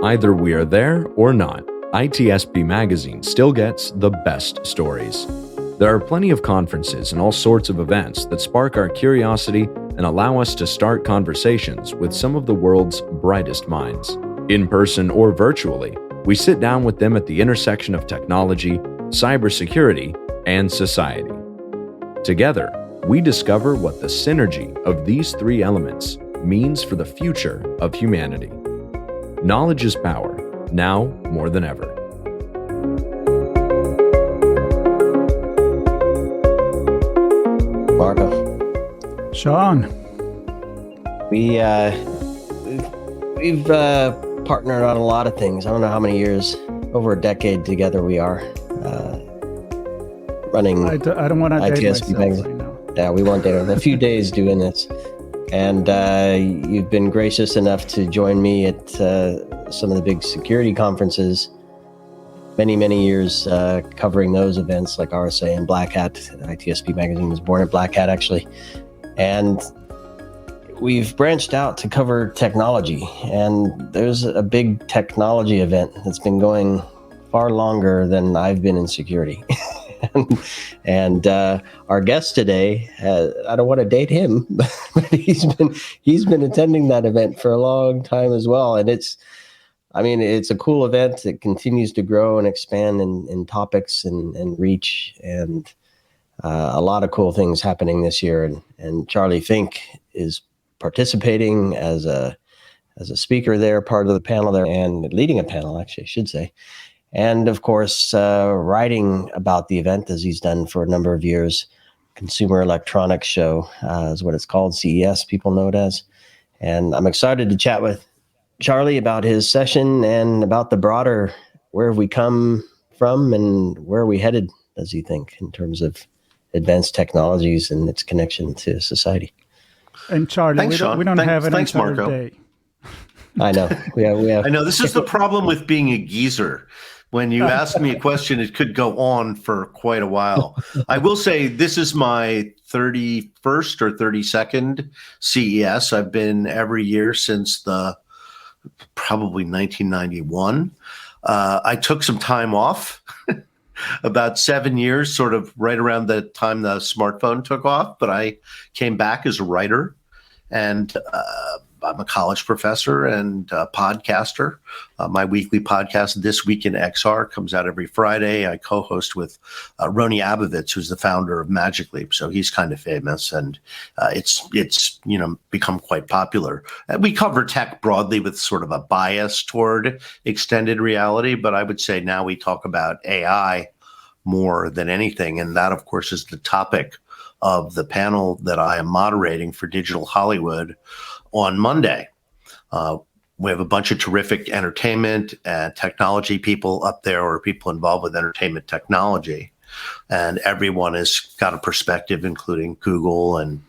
Either we are there or not, ITSPmagazine still gets the best stories. There are plenty of conferences and all sorts of events that spark our curiosity and allow us to start conversations with some of the world's brightest minds. In person or virtually, we sit down with them at the intersection of technology, cybersecurity, and society. Together, we discover what the synergy of these three elements means for the future of humanity. Knowledge is power, now more than ever. Marco. Sean. We've partnered on a lot of things. I don't know how many years, over a decade together we are running. I don't want to date myself magazine. Right now. Yeah, we won't date a few days doing this. And you've been gracious enough to join me at some of the big security conferences. Many years covering those events like RSA and Black Hat. ITSPmagazine was born at Black Hat, actually. And we've branched out to cover technology. And there's a big technology event that's been going far longer than I've been in security. And our guest today, I don't want to date him, but he's been attending that event for a long time as well. And it's a cool event. It continues to grow and expand in topics and reach, and a lot of cool things happening this year. And Charlie Fink is participating as a speaker there, part of the panel there, and leading a panel, actually, I should say. And of course, writing about the event, as he's done for a number of years. Consumer Electronics Show is what it's called, CES, people know it as. And I'm excited to chat with Charlie about his session and about the broader, where have we come from and where are we headed, does he think, in terms of advanced technologies and its connection to society. And Charlie, Thanks, we don't have an Thanks, entire Marco. day. I know. We have. I know this is the problem with being a geezer. When you ask me a question, it could go on for quite a while. I will say this is my 31st or 32nd CES. I've been every year since probably 1991. I took some time off, about 7 years, sort of right around the time the smartphone took off. But I came back as a writer, and I'm a college professor and a podcaster. My weekly podcast, This Week in XR, comes out every Friday. I co-host with Roni Abovitz, who's the founder of Magic Leap. So he's kind of famous, and it's become quite popular. And we cover tech broadly with sort of a bias toward extended reality, but I would say now we talk about AI more than anything. And that, of course, is the topic of the panel that I am moderating for Digital Hollywood on Monday. We have a bunch of terrific entertainment and technology people up there, or people involved with entertainment technology. And everyone has got a perspective, including Google and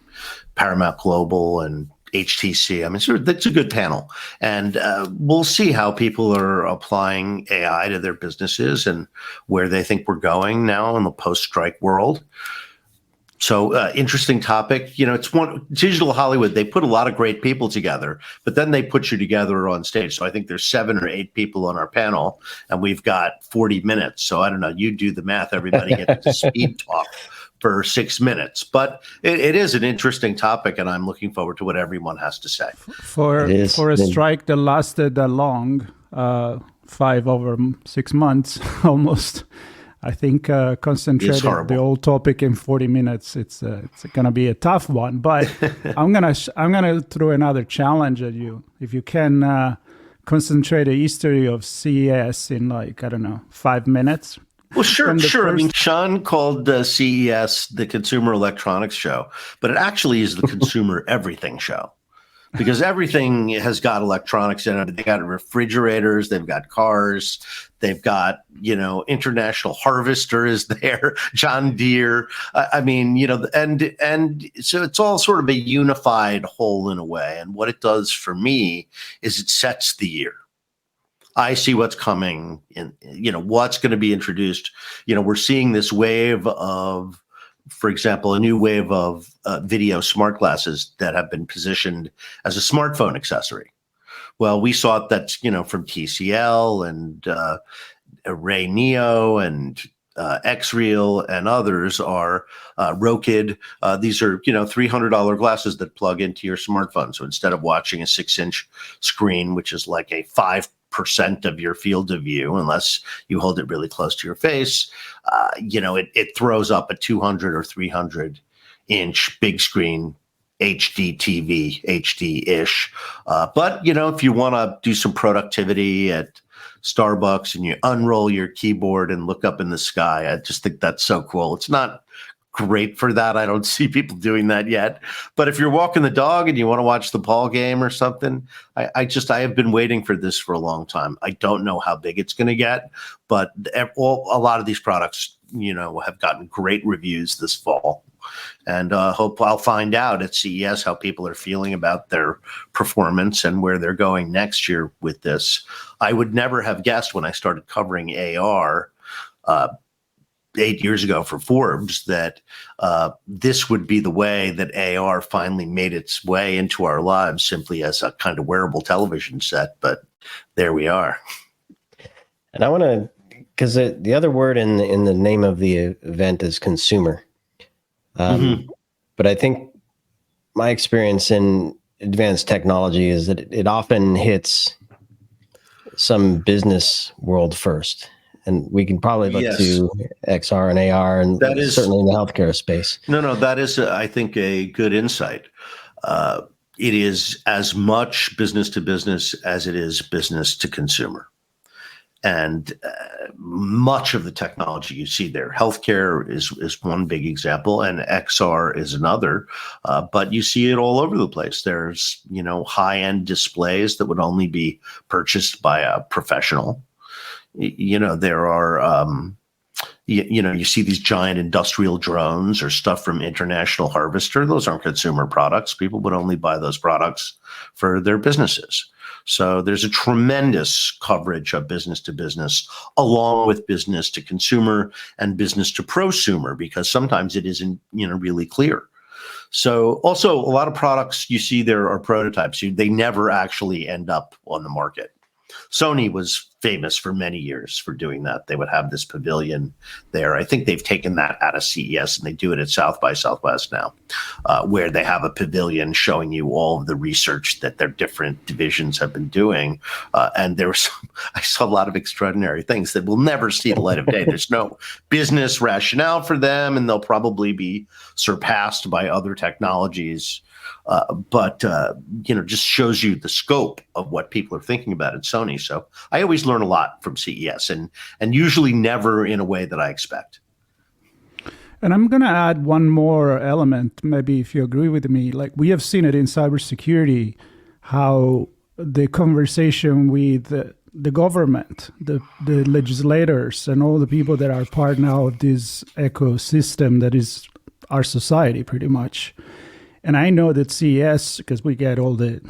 Paramount Global and HTC. I mean, that's a good panel. And we'll see how people are applying AI to their businesses and where they think we're going now in the post-strike world. So interesting topic. It's Digital Hollywood. They put a lot of great people together, but then they put you together on stage. So I think there's 7 or 8 people on our panel, and we've got 40 minutes. So I don't know. You do the math. Everybody gets to speed talk for 6 minutes. But it is an interesting topic, and I'm looking forward to what everyone has to say. For a strike that lasted that long, 5 over 6 months almost. I think concentrated the whole topic in 40 minutes. It's going to be a tough one, but I'm gonna throw another challenge at you. If you can concentrate a history of CES in 5 minutes. Well, sure. I mean, Sean called CES the Consumer Electronics Show, but it actually is the Consumer Everything Show. Because everything has got electronics in it. They got refrigerators, they've got cars, they've got, International Harvester is there, John Deere. And so it's all sort of a unified whole in a way. And what it does for me is it sets the year. I see what's coming in, what's going to be introduced. We're seeing this wave of, for example, a new wave of video smart glasses that have been positioned as a smartphone accessory. Well, we saw it that's, from TCL and Array Neo and XReal and others are Rokid. These are, $300 glasses that plug into your smartphone. So instead of watching a 6-inch screen, which is like a 5% of your field of view, unless you hold it really close to your face, it throws up a 200 or 300-inch big screen HD TV, HD-ish. But, if you want to do some productivity at Starbucks and you unroll your keyboard and look up in the sky, I just think that's so cool. It's not great for that. I don't see people doing that yet. But if you're walking the dog and you want to watch the ball game or something, I have been waiting for this for a long time. I don't know how big it's going to get, but a lot of these products, have gotten great reviews this fall. And hope I'll find out at CES how people are feeling about their performance and where they're going next year with this. I would never have guessed when I started covering AR 8 years ago for Forbes that this would be the way that AR finally made its way into our lives, simply as a kind of wearable television set. But there we are. And I want to, because the other word in the name of the event is consumer. But I think my experience in advanced technology is that it often hits some business world first. And we can probably look to XR and AR, and that is certainly in the healthcare space. No, that is, I think, a good insight. It is as much business to business as it is business to consumer. And much of the technology you see there, healthcare is one big example, and XR is another. But you see it all over the place. There's, high-end displays that would only be purchased by a professional. There are, you see these giant industrial drones or stuff from International Harvester. Those aren't consumer products. People would only buy those products for their businesses. So there's a tremendous coverage of business to business, along with business to consumer and business to prosumer, because sometimes it isn't, really clear. So also a lot of products you see there are prototypes. They never actually end up on the market. Sony was famous for many years for doing that. They would have this pavilion there. I think they've taken that out of CES and they do it at South by Southwest now, where they have a pavilion showing you all of the research that their different divisions have been doing. And I saw a lot of extraordinary things that will never see the light of day. There's no business rationale for them, and they'll probably be surpassed by other technologies. But just shows you the scope of what people are thinking about at Sony. So I always learn a lot from CES, and usually never in a way that I expect. And I'm going to add one more element, maybe if you agree with me. Like, we have seen it in cybersecurity, how the conversation with the government, the legislators, and all the people that are part now of this ecosystem that is our society, pretty much. And I know that CES, because we get all the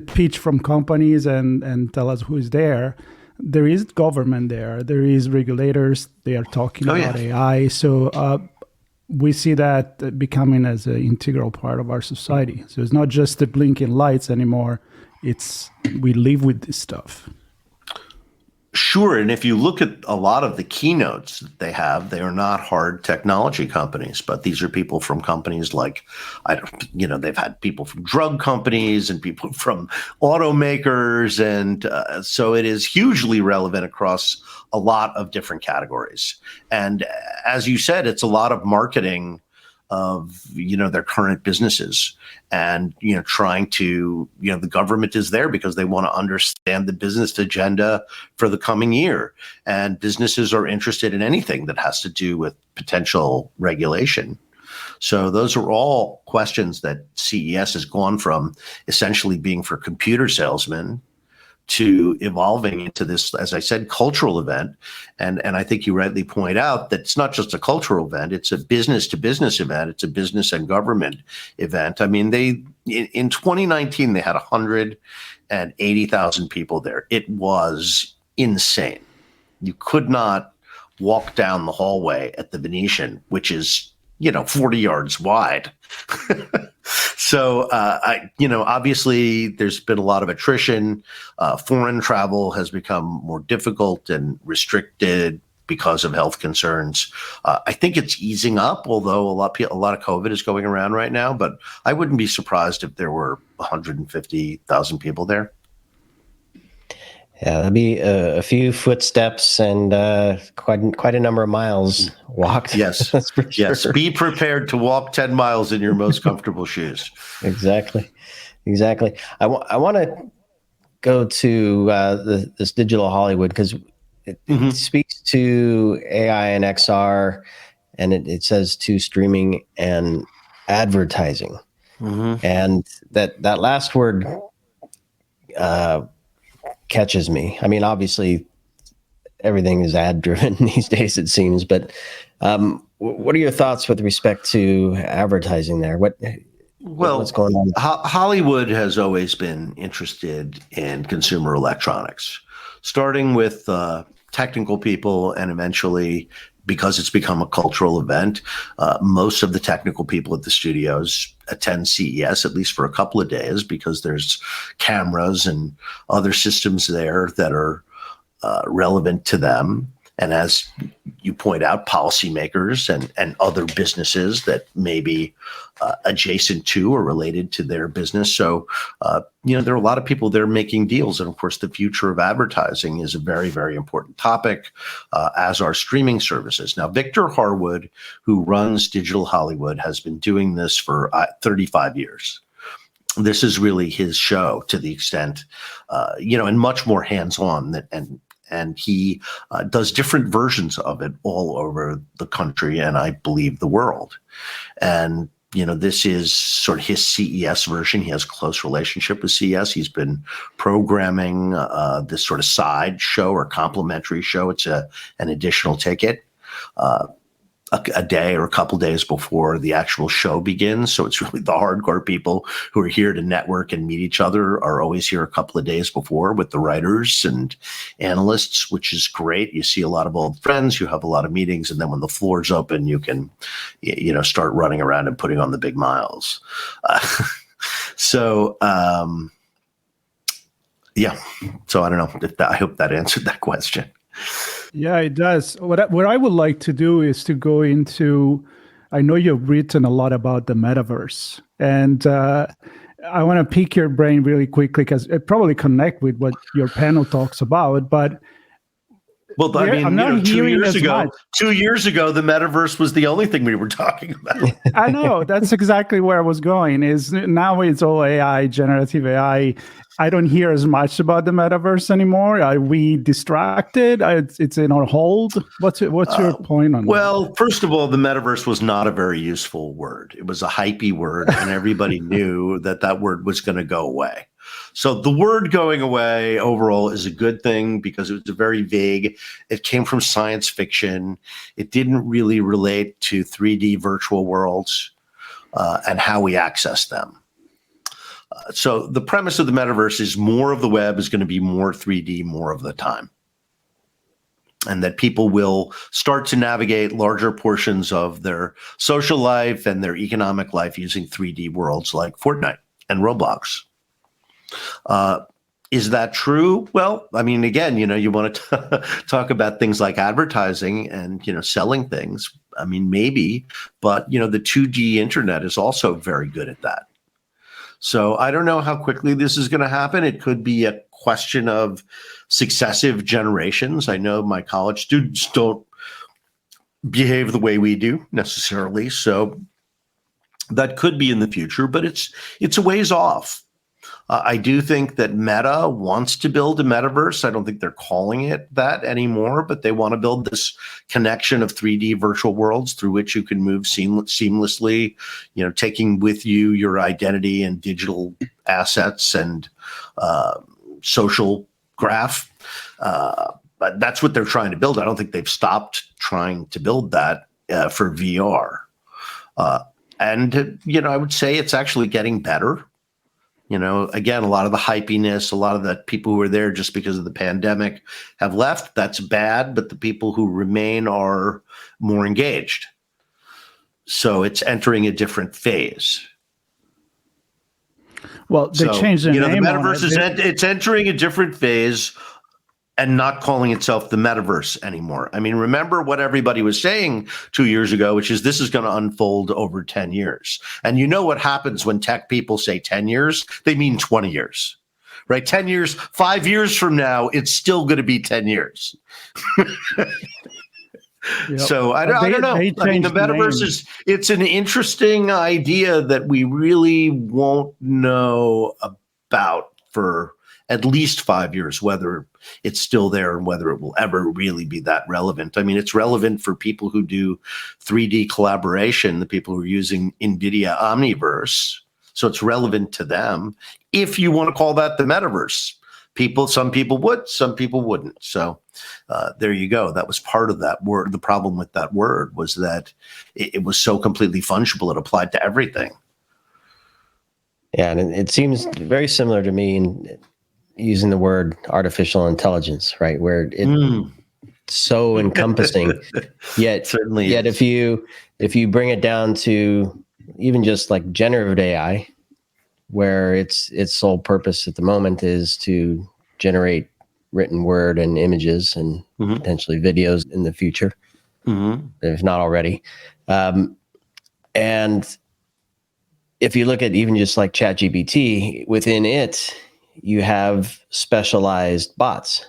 pitch from companies and tell us who's there. There is government there. There is regulators. They are talking about AI. So we see that becoming as an integral part of our society. So it's not just the blinking lights anymore. We live with this stuff. Sure. And if you look at a lot of the keynotes that they have, they are not hard technology companies, but these are people from companies like, they've had people from drug companies and people from automakers. And so it is hugely relevant across a lot of different categories. And as you said, it's a lot of marketing of, their current businesses and, trying to, the government is there because they want to understand the business agenda for the coming year. And businesses are interested in anything that has to do with potential regulation. So those are all questions that CES has gone from essentially being for computer salesmen to evolving into this, as I said, cultural event. And I think you rightly point out that it's not just a cultural event, it's a business to business event. It's a business and government event. I mean, in 2019, they had 180,000 people there. It was insane. You could not walk down the hallway at the Venetian, which is, 40 yards wide So, obviously there's been a lot of attrition. Foreign travel has become more difficult and restricted because of health concerns. I think it's easing up, although a lot of COVID is going around right now, but I wouldn't be surprised if there were 150,000 people there. Yeah, that'd be a few footsteps and quite a number of miles walked. Yes, that's for sure. Yes. Be prepared to walk 10 miles in your most comfortable shoes. Exactly. I want to go to this digital Hollywood because it speaks to AI and XR, and it says to streaming and advertising, and that last word catches me. I mean, obviously, everything is ad driven these days, it seems. But what are your thoughts with respect to advertising there? What's going on? Hollywood has always been interested in consumer electronics, starting with technical people, and eventually, because it's become a cultural event, most of the technical people at the studios attend CES at least for a couple of days because there's cameras and other systems there that are relevant to them. And as you point out, policymakers and other businesses that may be adjacent to or related to their business. So, there are a lot of people there making deals. And of course, the future of advertising is a very, very important topic, as are streaming services. Now, Victor Harwood, who runs Digital Hollywood, has been doing this for 35 years. This is really his show to the extent, and much more hands-on and he does different versions of it all over the country and I believe the world. And, this is sort of his CES version. He has a close relationship with CES. He's been programming this sort of side show or complimentary show. It's an additional ticket. A day or a couple days before the actual show begins. So it's really the hardcore people who are here to network and meet each other are always here a couple of days before with the writers and analysts, which is great. You see a lot of old friends, you have a lot of meetings, and then when the floor's open, you can, start running around and putting on the big miles. So I don't know. I hope that answered that question. Yeah, it does. What I would like to do is to go into, I know you've written a lot about the metaverse, and I want to pick your brain really quickly because it probably connect with what your panel talks about. But well, I mean, 2 years ago, the metaverse was the only thing we were talking about. I know, that's exactly where I was going. Is now it's all AI, generative AI. I don't hear as much about the metaverse anymore. Are we distracted? It's in our hold. What's your point on that? Well, first of all, the metaverse was not a very useful word. It was a hypey word, and everybody knew that word was going to go away. So the word going away overall is a good thing because it was very vague. It came from science fiction. It didn't really relate to 3D virtual worlds and how we access them. So the premise of the metaverse is more of the web is going to be more 3D more of the time. And that people will start to navigate larger portions of their social life and their economic life using 3D worlds like Fortnite and Roblox. Is that true? Well, I mean, again, you want to talk about things like advertising and, selling things. I mean, maybe, but, the 2D internet is also very good at that. So I don't know how quickly this is going to happen. It could be a question of successive generations. I know my college students don't behave the way we do necessarily. So that could be in the future, but it's a ways off. I do think that Meta wants to build a metaverse. I don't think they're calling it that anymore, but they want to build this connection of 3D virtual worlds through which you can move seamlessly, taking with you your identity and digital assets and social graph. But that's what they're trying to build. I don't think they've stopped trying to build that for VR. And I would say it's actually getting better. Again, a lot of the hypiness, a lot of the people who are there just because of the pandemic have left. That's bad, but the people who remain are more engaged. So it's entering a different phase. Well, they changed the name. The metaverse it's entering a different phase and not calling itself the metaverse anymore. I mean, remember what everybody was saying 2 years ago, which is this is going to unfold over 10 years. And you know what happens when tech people say 10 years? They mean 20 years, right? 10 years, 5 years from now, it's still going to be 10 years. Yep. So I don't know. I mean, the metaverse it's an interesting idea that we really won't know about for at least 5 years, whether it's still there and whether it will ever really be that relevant. I mean, it's relevant for people who do 3D collaboration, the people who are using NVIDIA Omniverse. So it's relevant to them. If you want to call that the metaverse, some people would, some people wouldn't. So there you go. That was part of that word. The problem with that word was that it was so completely fungible. It applied to everything. Yeah, and it seems very similar to me in using the word artificial intelligence, right? Where it's so encompassing. Yet if you bring it down to even just like generative AI, where its sole purpose at the moment is to generate written word and images and potentially videos in the future, if not already. And if you look at even just like ChatGPT, within it, you have specialized bots,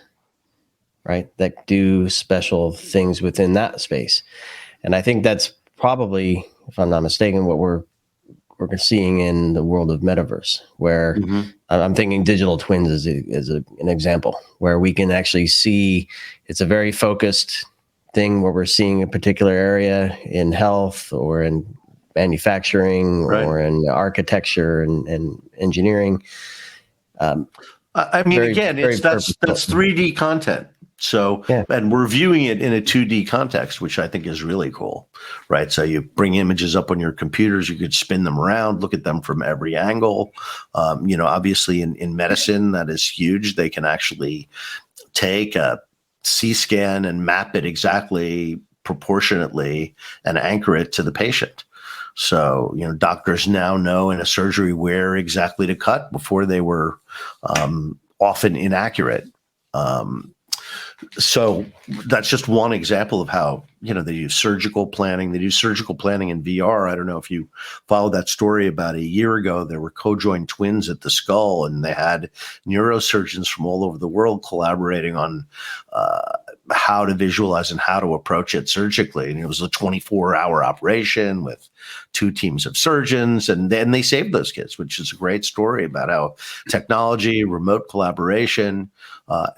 right, that do special things within that space. And I think that's probably, if I'm not mistaken, what we're seeing in the world of metaverse, where I'm thinking digital twins as an example, where we can actually see it's a very focused thing where we're seeing a particular area in health or in manufacturing or in architecture and engineering. I mean, again, that's 3D content. So, and we're viewing it in a 2D context, which I think is really cool, right? So you bring images up on your computers, you could spin them around, look at them from every angle. Obviously in medicine, that is huge. They can actually take a CT scan and map it exactly proportionately and anchor it to the patient. So, doctors now know in a surgery where exactly to cut before they were often inaccurate. So that's just one example of how, they use surgical planning. They do surgical planning in VR. I don't know if you followed that story about a year ago. There were co-joined twins at the skull, and they had neurosurgeons from all over the world collaborating on how to visualize and how to approach it surgically. And it was a 24-hour operation with 2 teams of surgeons, and then they saved those kids, which is a great story about how technology, remote collaboration,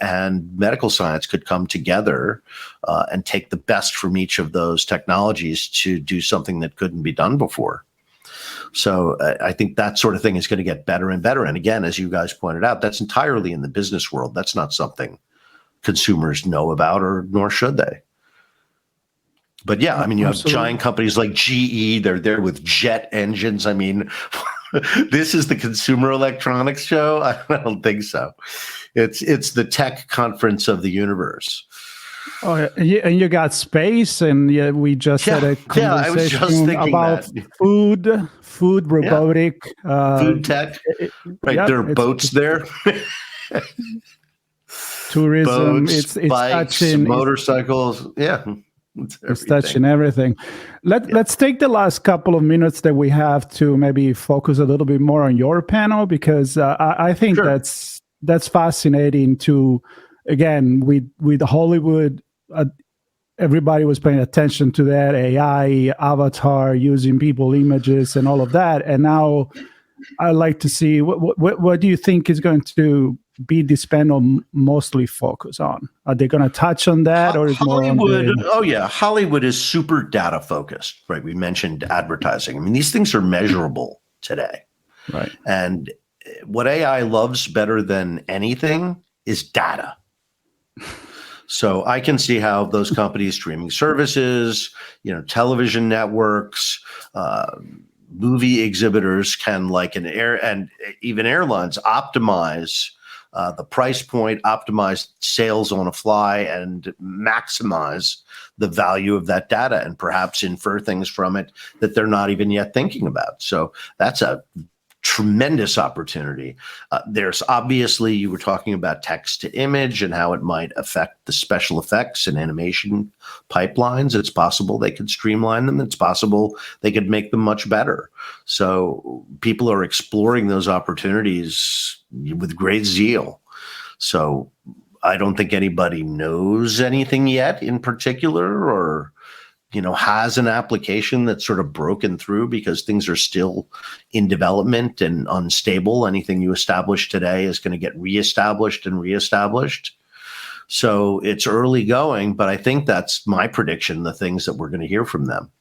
and medical science could come together and take the best from each of those technologies to do something that couldn't be done before. So I think that sort of thing is going to get better and better. And again, as you guys pointed out, that's entirely in the business world. That's not something consumers know about, or nor should they. But yeah, I mean, you have giant companies like GE. They're there with jet engines. I mean, this is the Consumer Electronics Show? I don't think so. It's the tech conference of the universe. Oh, and you got space, and we just had a conversation about food, robotic, food tech. Right, there are boats there. Tourism, boats, it's bikes, touching motorcycles. It's touching everything. Let's take the last couple of minutes that we have to maybe focus a little bit more on your panel, because I think that's fascinating. To again, with Hollywood, everybody was paying attention to that AI avatar using people images and all of that, and now I'd like to see what do you think is going to be this panel mostly focus on? Are they going to touch on that, or is Hollywood? Hollywood is super data focused, right? We mentioned advertising. I mean, these things are measurable today, right? And what AI loves better than anything is data. So I can see how those companies, streaming services, television networks, movie exhibitors can, and even airlines, optimize the price point, optimize sales on a fly, and maximize the value of that data, and perhaps infer things from it that they're not even yet thinking about. So that's a tremendous opportunity. There's obviously, you were talking about text to image and how it might affect the special effects and animation pipelines. It's possible they could streamline them. It's possible they could make them much better. So people are exploring those opportunities with great zeal. So I don't think anybody knows anything yet in particular, or has an application that's sort of broken through, because things are still in development and unstable. Anything you establish today is going to get reestablished and reestablished. So it's early going, but I think that's my prediction, the things that we're going to hear from them.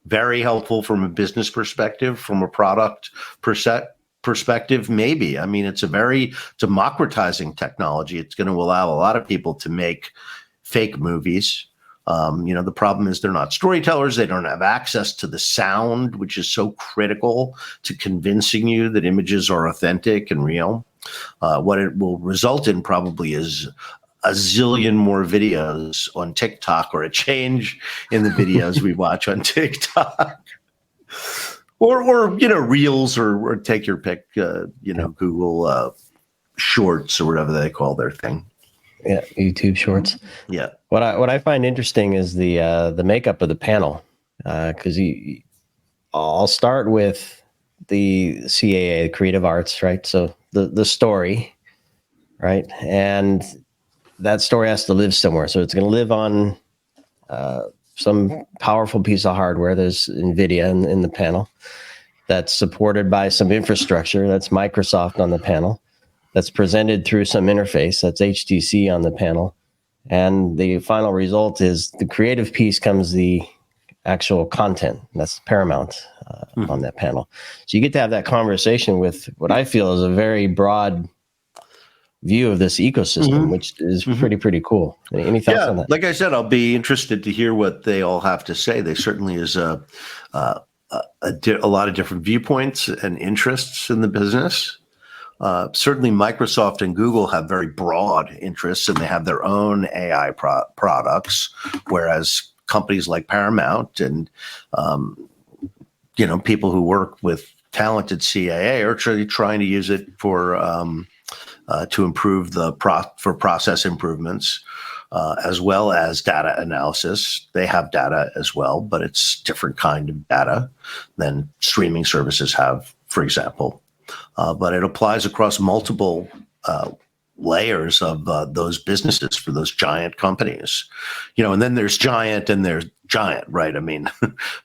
Very helpful from a business perspective, from a product perspective, maybe. I mean, it's a very democratizing technology. It's going to allow a lot of people to make fake movies. The problem is they're not storytellers. They don't have access to the sound, which is so critical to convincing you that images are authentic and real. What it will result in probably is a zillion more videos on TikTok, or a change in the videos we watch on TikTok. Or Reels, or take your pick, Google Shorts, or whatever they call their thing. Yeah, YouTube Shorts. Yeah. What I find interesting is the makeup of the panel, because I'll start with the CAA, Creative Arts, right? So the story, right, and that story has to live somewhere. So it's going to live on some powerful piece of hardware. There's NVIDIA in the panel that's supported by some infrastructure. That's Microsoft on the panel. That's presented through some interface. That's HTC on the panel. And the final result is the creative piece comes the actual content. That's Paramount on that panel. So you get to have that conversation with what I feel is a very broad view of this ecosystem, which is pretty cool. Any thoughts on that? Like I said, I'll be interested to hear what they all have to say. There certainly is a lot of different viewpoints and interests in the business. Certainly Microsoft and Google have very broad interests, and they have their own AI products, whereas companies like Paramount and people who work with talented CAA are trying to use it for to improve for process improvements, as well as data analysis. They have data as well, but it's different kind of data than streaming services have, for example. But it applies across multiple layers of those businesses for those giant companies. And then there's giant and there's giant, right? I mean,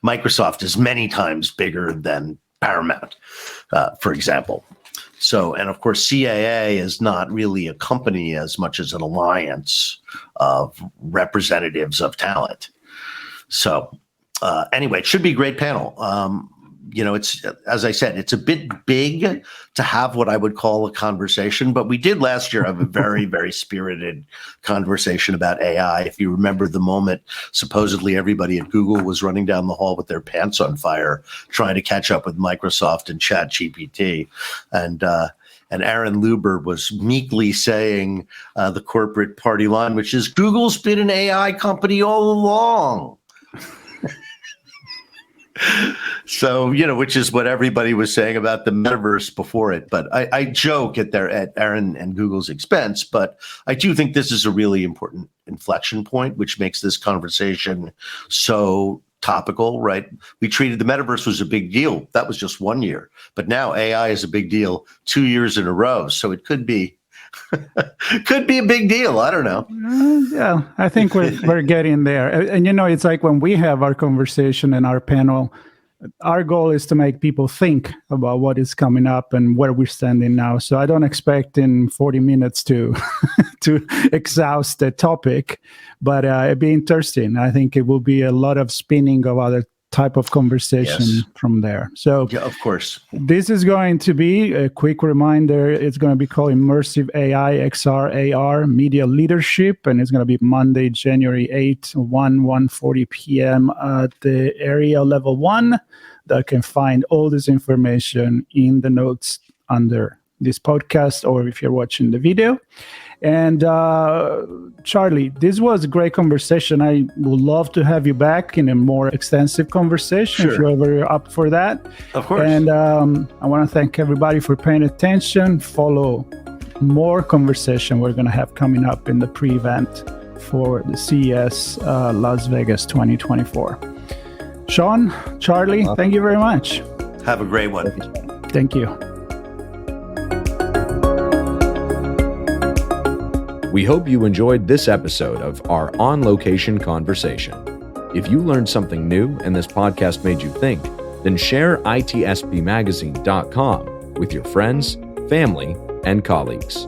Microsoft is many times bigger than Paramount, for example. So, and of course, CAA is not really a company as much as an alliance of representatives of talent. So anyway, it should be a great panel. It's, as I said, it's a bit big to have what I would call a conversation, but we did last year have a very, very spirited conversation about AI. If you remember the moment, supposedly everybody at Google was running down the hall with their pants on fire, trying to catch up with Microsoft and ChatGPT. And Aaron Luber was meekly saying the corporate party line, which is, Google's been an AI company all along. So, which is what everybody was saying about the metaverse before it. But I joke at Aaron and Google's expense, but I do think this is a really important inflection point, which makes this conversation so topical, right? We treated the metaverse was a big deal. That was just 1 year. But now AI is a big deal 2 years in a row. So it could be a big deal. I don't know. Yeah, I think we're getting there. And, it's like when we have our conversation in our panel, our goal is to make people think about what is coming up and where we're standing now. So I don't expect in 40 minutes to exhaust the topic, but it'd be interesting. I think it will be a lot of spinning of other type of conversation from there. So yeah, of course, this is going to be a quick reminder. It's going to be called Immersive AI XR AR Media Leadership, and it's going to be Monday, January 8th, 1:40 p.m. at the area level 1. That can find all this information in the notes under this podcast, or if you're watching the video. And Charlie, this was a great conversation. I would love to have you back in a more extensive conversation if you're ever up for that. Of course. And I want to thank everybody for paying attention. Follow more conversation we're going to have coming up in the pre-event for the CES Las Vegas 2024. Sean, Charlie, thank you very much. Have a great one. Thank you. We hope you enjoyed this episode of our on-location conversation. If you learned something new and this podcast made you think, then share ITSPmagazine.com with your friends, family, and colleagues.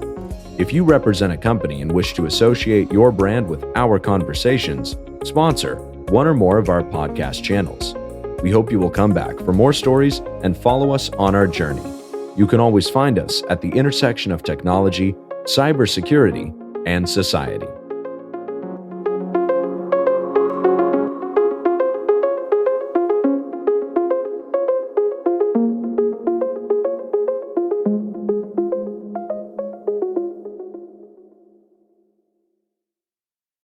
If you represent a company and wish to associate your brand with our conversations, sponsor one or more of our podcast channels. We hope you will come back for more stories and follow us on our journey. You can always find us at the intersection of technology, cybersecurity, and society.